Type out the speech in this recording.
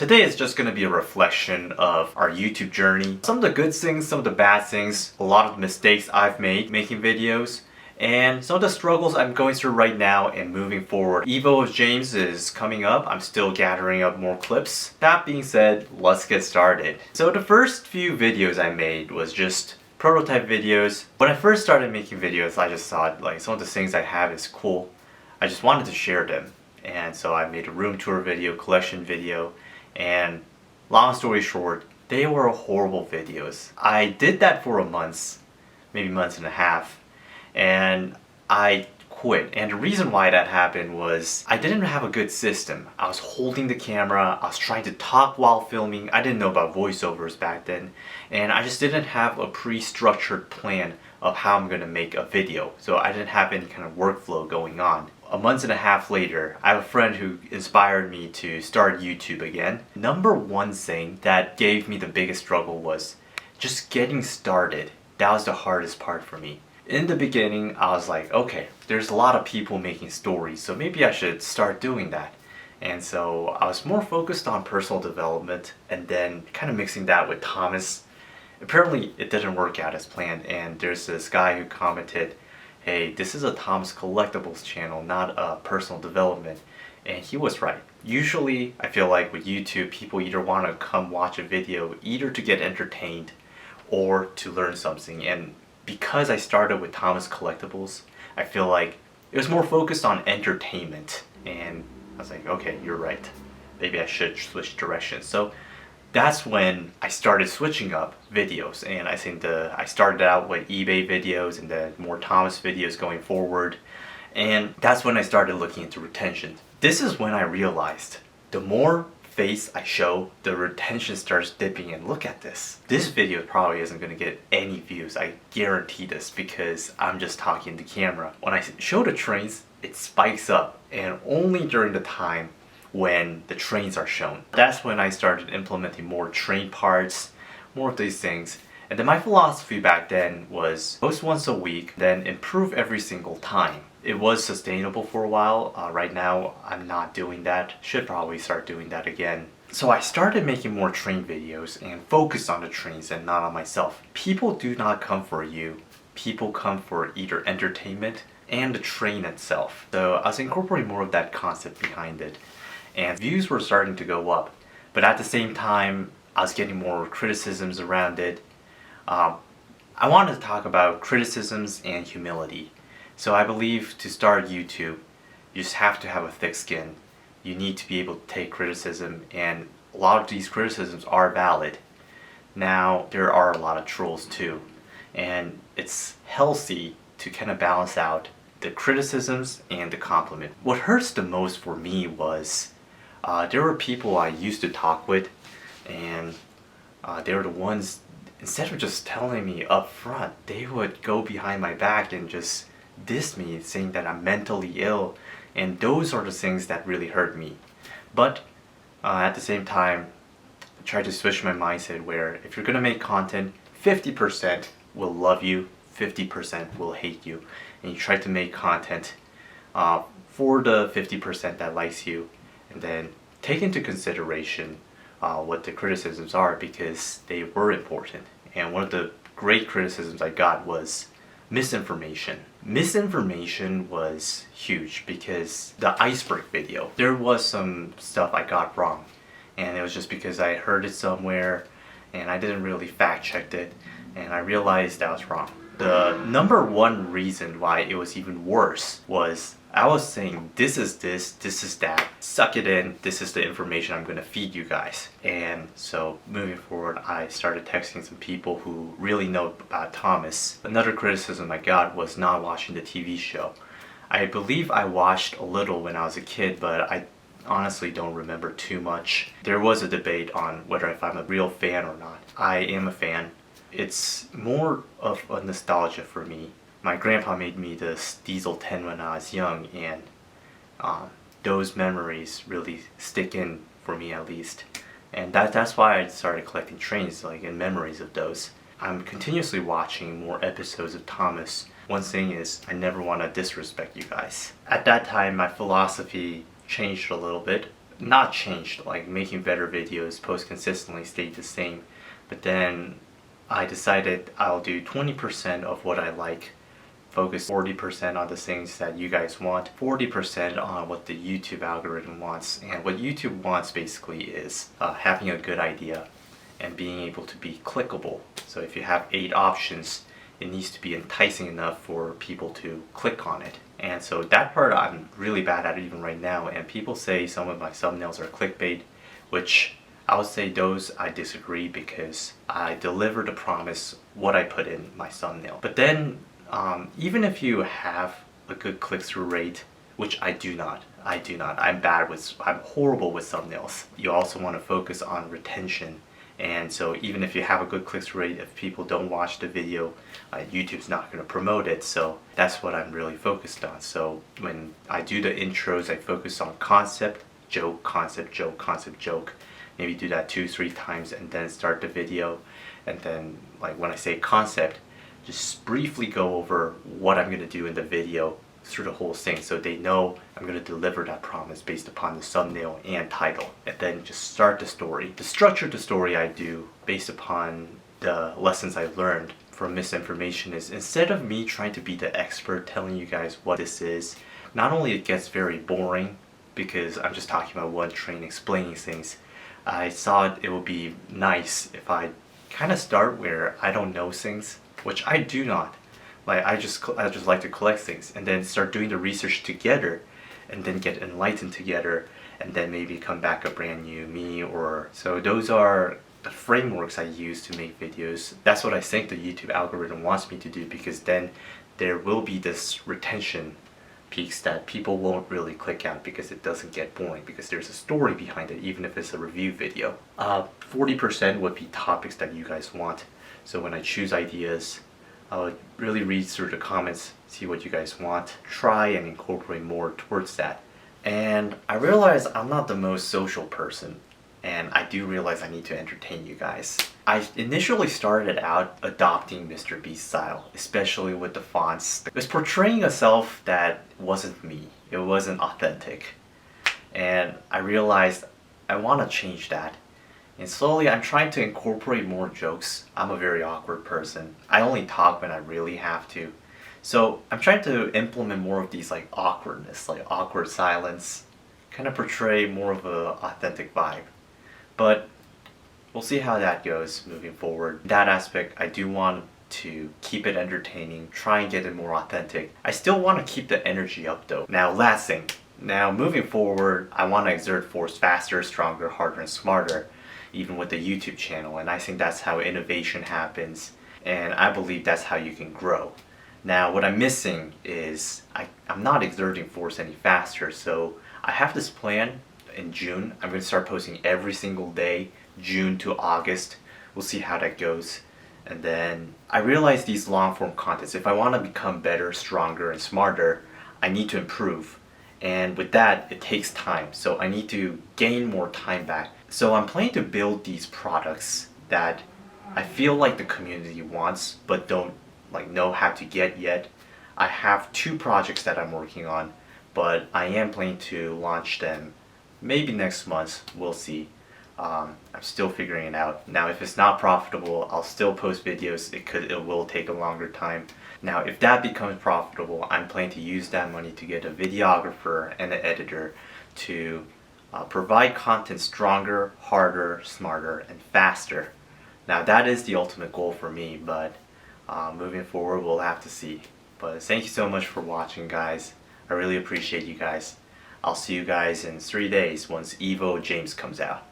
Today is just going to be a reflection of our YouTube journey. Some of the good things, some of the bad things, a lot of the mistakes I've made making videos, and some of the struggles I'm going through right now and moving forward. Evo of James is coming up. I'm still gathering up more clips. That being said, let's get started. So the first few videos I made was just prototype videos. When I first started making videos, I just thought like some of the things I have is cool. I just wanted to share them. And so I made a room tour video, collection video, and long story short, they were horrible videos. I did that for a month, maybe months and a half, and I quit. And the reason why that happened was I didn't have a good system. I was holding the camera, I was trying to talk while filming. I didn't know about voiceovers back then, and I just didn't have a pre-structured plan of how I'm gonna make a video. So I didn't have any kind of workflow going on. A month and a half later, I have a friend who inspired me to start YouTube again. Number one thing that gave me the biggest struggle was just getting started. That was the hardest part for me. In the beginning, I was like, okay, there's a lot of people making stories, so maybe I should start doing that. And so I was more focused on personal development and then kind of mixing that with Thomas. Apparently, it didn't work out as planned, and there's this guy who commented, hey, this is a Tom's Collectibles channel, not a personal development. And he was right. Usually, I feel like with YouTube, people either want to come watch a video either to get entertained or to learn something. And because I started with Tom's Collectibles, I feel like it was more focused on entertainment. And I was like, okay, you're right. Maybe I should switch directions. So that's when I started switching up videos, and I think I started out with eBay videos and then more Thomas videos going forward, and that's when I started looking into retention. This is when I realized the more face I show, the retention starts dipping, and look at this. This video probably isn't going to get any views, I guarantee this, because I'm just talking to camera. When I show the trains, it spikes up, and only during the time when the trains are shown. That's when I started implementing more train parts, more of these things. And then my philosophy back then was post once a week, then improve every single time. It was sustainable for a while. Right now, I'm not doing that. Should probably start doing that again. So I started making more train videos and focused on the trains and not on myself. People do not come for you. People come for either entertainment and the train itself. So I was incorporating more of that concept behind it. And views were starting to go up, but at the same time I was getting more criticisms around it. I wanted to talk about criticisms and humility. So I believe to start YouTube, you just have to have a thick skin. You need to be able to take criticism, and a lot of these criticisms are valid. Now there are a lot of trolls too, and it's healthy to kind of balance out the criticisms and the compliment. What hurts the most for me was there were people I used to talk with, and they were the ones, instead of just telling me up front, they would go behind my back and just diss me, saying that I'm mentally ill, and those are the things that really hurt me. But at the same time, I tried to switch my mindset where if you're gonna make content, 50% will love you, 50% will hate you, and you try to make content for the 50% that likes you, and then take into consideration what the criticisms are, because they were important. And one of the great criticisms I got was misinformation. Misinformation was huge because the iceberg video, there was some stuff I got wrong, and it was just because I heard it somewhere and I didn't really fact check it, and I realized I was wrong. The number one reason why it was even worse was I was saying this is that, suck it in, this is the information I'm gonna feed you guys. And so moving forward, I started texting some people who really know about Thomas. Another criticism I got was not watching the TV show. I believe I watched a little when I was a kid, but I honestly don't remember too much. There was a debate on whether if I'm a real fan or not. I am a fan. It's more of a nostalgia for me. My grandpa made me this Diesel 10 when I was young, and those memories really stick in for me, at least. And that's why I started collecting trains, like in memories of those. I'm continuously watching more episodes of Thomas. One thing is, I never want to disrespect you guys. At that time, my philosophy changed a little bit. not changed. Like making better videos, post consistently stayed the same. But then I decided I'll do 20% of what I like, focus 40% on the things that you guys want, 40% on what the YouTube algorithm wants. And what YouTube wants basically is having a good idea and being able to be clickable. So if you have 8 options, it needs to be enticing enough for people to click on it. And so that part I'm really bad at even right now, and people say some of my thumbnails are clickbait, which I would say those I disagree, because I deliver the promise what I put in my thumbnail. But then even if you have a good click-through rate, which I do not, I'm horrible with thumbnails. You also want to focus on retention. And so even if you have a good click-through rate, if people don't watch the video, YouTube's not going to promote it. So that's what I'm really focused on. So when I do the intros, I focus on concept, joke, concept, joke, concept, joke. Maybe do that 2-3 times and then start the video. And then like when I say concept, just briefly go over what I'm going to do in the video through the whole thing, so they know I'm going to deliver that promise based upon the thumbnail and title. And then just start the story. The structure of the story I do based upon the lessons I learned from misinformation is, instead of me trying to be the expert telling you guys what this is, not only it gets very boring because I'm just talking about one train explaining things, I thought it would be nice if I kind of start where I don't know things, which I do not. Like I just like to collect things and then start doing the research together and then get enlightened together and then maybe come back a brand new me. Or so those are the frameworks I use to make videos. That's what I think the YouTube algorithm wants me to do, because then there will be this retention peaks that people won't really click out because it doesn't get boring, because there's a story behind it, even if it's a review video. 40% would be topics that you guys want. So when I choose ideas, I would really read through the comments, see what you guys want, try and incorporate more towards that. And I realize I'm not the most social person, and I do realize I need to entertain you guys. I initially started out adopting Mr. Beast style, especially with the fonts. It was portraying a self that wasn't me. It wasn't authentic. And I realized I want to change that. And slowly I'm trying to incorporate more jokes. I'm a very awkward person. I only talk when I really have to. So I'm trying to implement more of these like awkwardness, like awkward silence, kind of portray more of a authentic vibe. But we'll see how that goes moving forward. In that aspect, I do want to keep it entertaining, try and get it more authentic. I still want to keep the energy up though. Now last thing, now moving forward, I want to exert force faster, stronger, harder, and smarter, even with the YouTube channel. And I think that's how innovation happens, and I believe that's how you can grow. Now what I'm missing is I'm not exerting force any faster, so I have this plan in June. I'm going to start posting every single day, June to August. We'll see how that goes. And then I realize these long form contents, if I want to become better, stronger, and smarter, I need to improve. And with that, it takes time. So I need to gain more time back. So I'm planning to build these products that I feel like the community wants, but don't know how to get yet. I have 2 projects that I'm working on, but I am planning to launch them maybe next month. We'll see. I'm still figuring it out. Now, if it's not profitable, I'll still post videos. It will take a longer time. Now, if that becomes profitable, I'm planning to use that money to get a videographer and an editor to provide content stronger, harder, smarter, and faster. Now, that is the ultimate goal for me, but moving forward, we'll have to see. But thank you so much for watching, guys. I really appreciate you guys. I'll see you guys in 3 days once Evo James comes out.